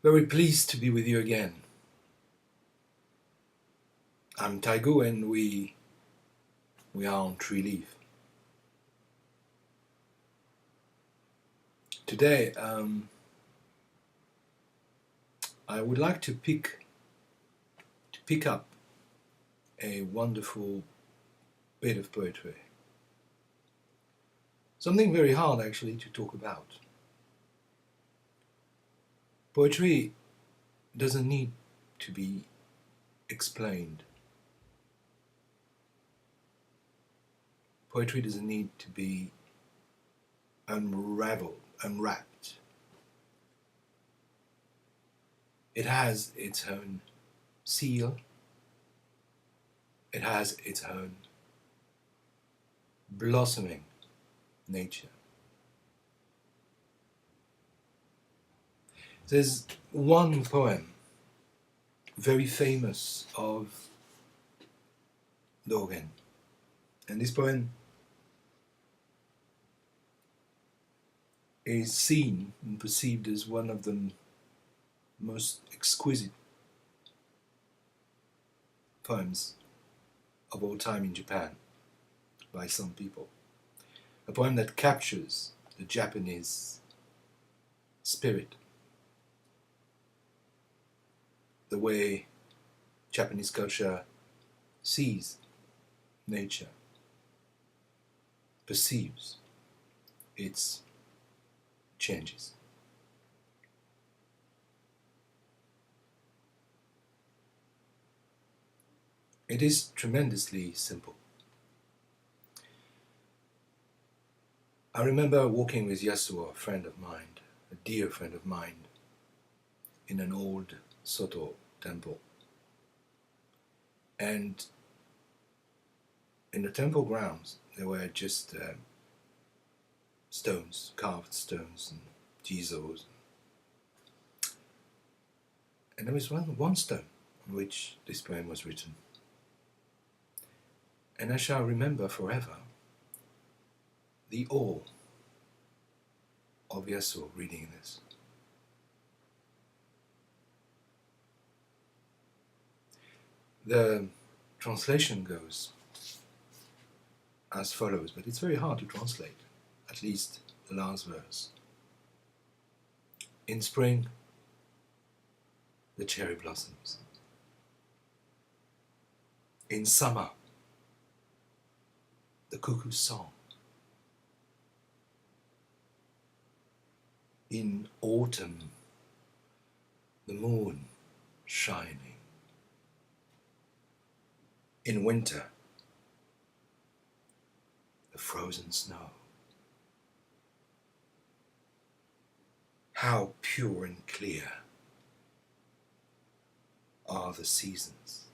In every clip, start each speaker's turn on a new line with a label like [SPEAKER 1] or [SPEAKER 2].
[SPEAKER 1] Very pleased to be with you again. I'm Taigu and we are on Tree Leaf. Today, I would like to pick up a wonderful bit of poetry. Something very hard actually to talk about. Poetry doesn't need to be explained. Poetry doesn't need to be unwrapped. It has its own seal. It has its own blossoming nature. There's one poem, very famous, of Dogen. And this poem is seen and perceived as one of the most exquisite poems of all time in Japan by some people. A poem that captures the Japanese spirit, the way Japanese culture sees nature, perceives its changes. It is tremendously simple. I remember walking with Yasuo, a friend of mine, a dear friend of mine, in an old Soto temple. And in the temple grounds, there were just stones, carved stones, and jizos. And there was one stone on which this poem was written. And I shall remember forever the awe of Yasuo reading this. The translation goes as follows, but it's very hard to translate, at least the last verse. In spring, the cherry blossoms. In summer, the cuckoo's song. In autumn, the moon shining. In winter, the frozen snow. How pure and clear are the seasons.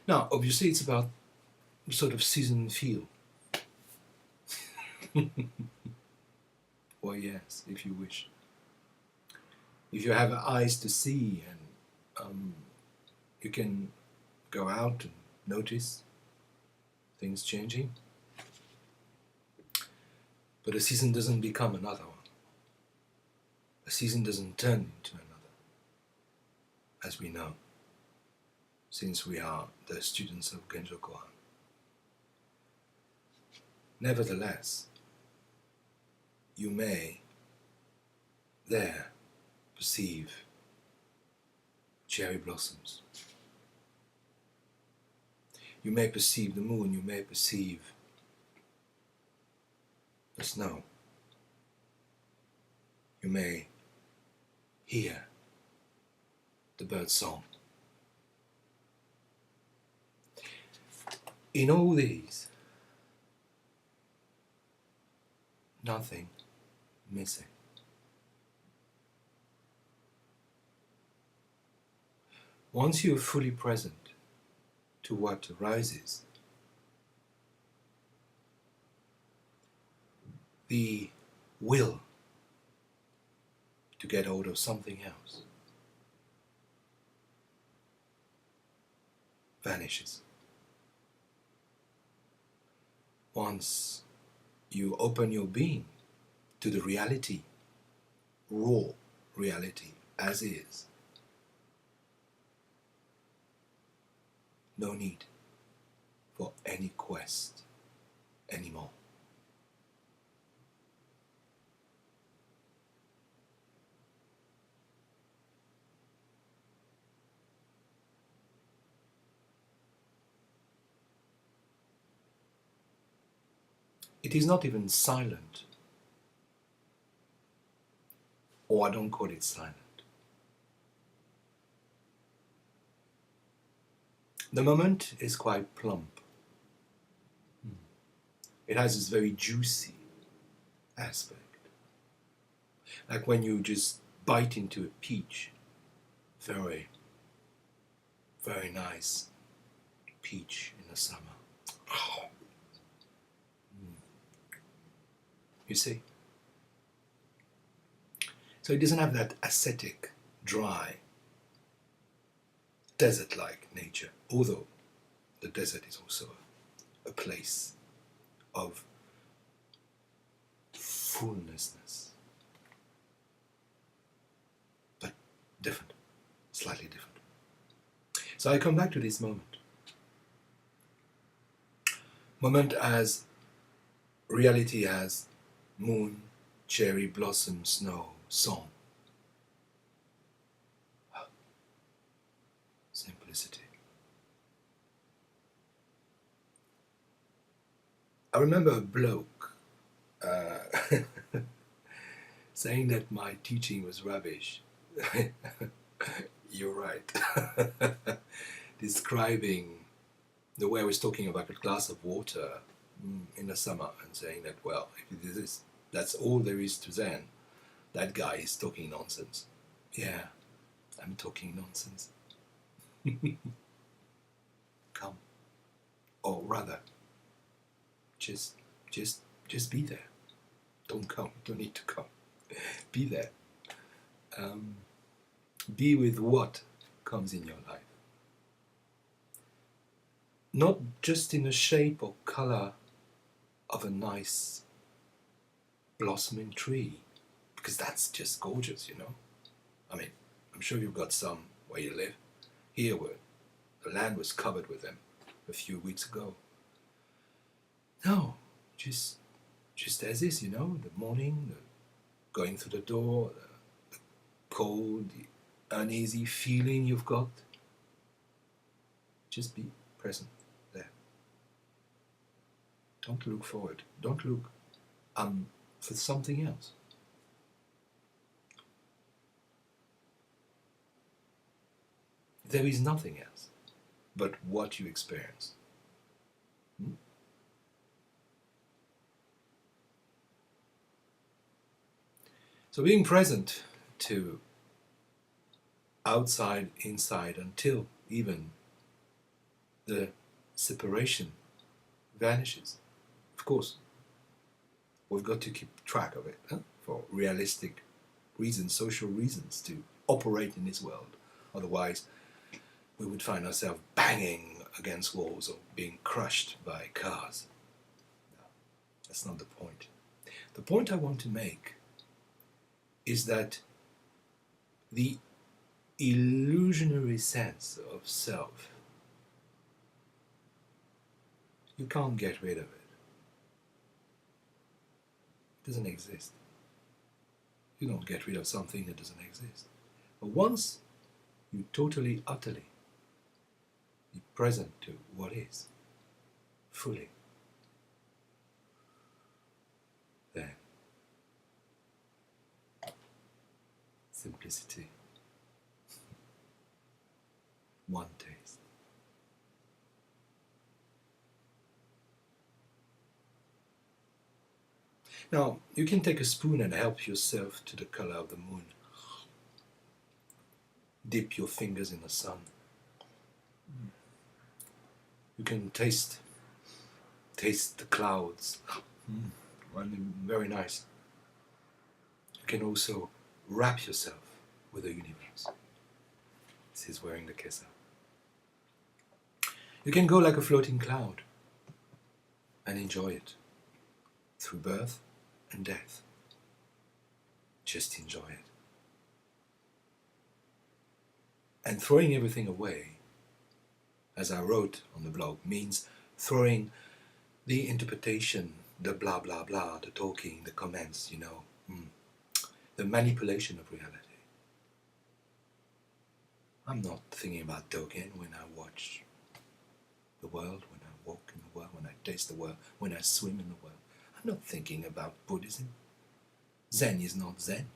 [SPEAKER 1] Now, obviously, it's about sort of season feel. Well, yes, if you wish. If you have eyes to see and you can go out and notice things changing. But a season doesn't become another one. A season doesn't turn into another, as we know, since we are the students of Genjo Kohan. Nevertheless, you may there perceive cherry blossoms. You may perceive the moon, you may perceive the snow. You may hear the bird's song. In all these, nothing missing. Once you are fully present to what arises, the will to get hold of something else vanishes. once you open your being to the reality, raw reality as is, no need for any quest anymore. It is not even silent, or I don't call it silent. The moment is quite plump. It has this very juicy aspect. Like when you just bite into a peach, very, very nice peach in the summer. You see? So it doesn't have that ascetic, dry, desert-like nature, although the desert is also a place of fullnessness. But different, slightly different. So I come back to this moment. Moment as reality as moon, cherry blossom, snow, song. Simplicity. I remember a bloke saying that my teaching was rubbish. You're right. Describing the way I was talking about a glass of water in the summer and saying that, well, if it is, that's all there is to Zen. That guy is talking nonsense. Yeah, I'm talking nonsense. Come. Or rather, just be there. Don't come. Don't need to come. Be there. Be with what comes in your life. Not just in the shape or color of a nice blossoming tree, because that's just gorgeous, you know. I mean, I'm sure you've got some where you live. Here, where the land was covered with them a few weeks ago. No, just as is, you know. The morning, going through the door, the cold, the uneasy feeling you've got. Just be present there. Don't look forward. Don't look for something else. There is nothing else but what you experience. So being present to outside, inside, until even the separation vanishes. Of course, we've got to keep track of it for realistic reasons, social reasons, to operate in this world. Otherwise, we would find ourselves banging against walls or being crushed by cars. No, that's not the point. The point I want to make is that the illusionary sense of self, you can't get rid of it. It doesn't exist. You don't get rid of something that doesn't exist. But once you totally, utterly be present to what is, fully, then simplicity, one taste. Now, you can take a spoon and help yourself to the color of the moon. Dip your fingers in the sun. You can taste the clouds. Very nice. You can also wrap yourself with the universe. This is wearing the kesa. You can go like a floating cloud and enjoy it through birth and death. Just enjoy it. And throwing everything away, as I wrote on the blog, means throwing the interpretation, the blah blah blah, the talking, the comments, the manipulation of reality. I'm not thinking about Dogen when I watch the world, when I walk in the world, when I taste the world, when I swim in the world. I'm not thinking about Buddhism. Zen is not Zen.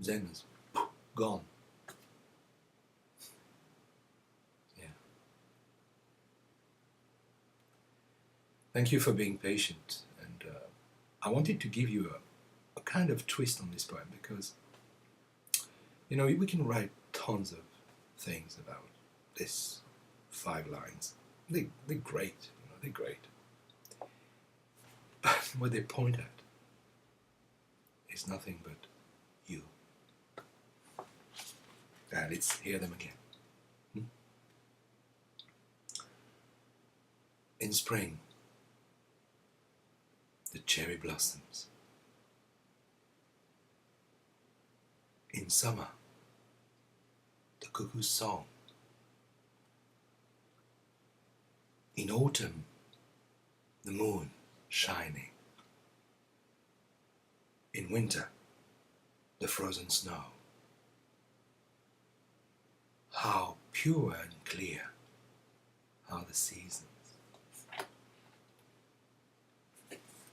[SPEAKER 1] Zen is gone. Yeah. Thank you for being patient. And I wanted to give you a kind of twist on this poem because, we can write tons of things about this 5 lines. They're great, they're great. But what they point at is nothing but you. Let's hear them again. In spring, the cherry blossoms. In summer, the cuckoo's song. In autumn, the moon shining. In winter, the frozen snow. How pure and clear are the seasons.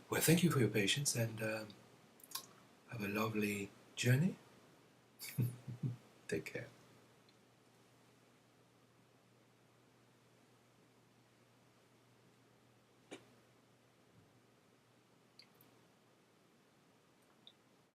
[SPEAKER 1] Well, thank you for your patience and have a lovely journey. Take care.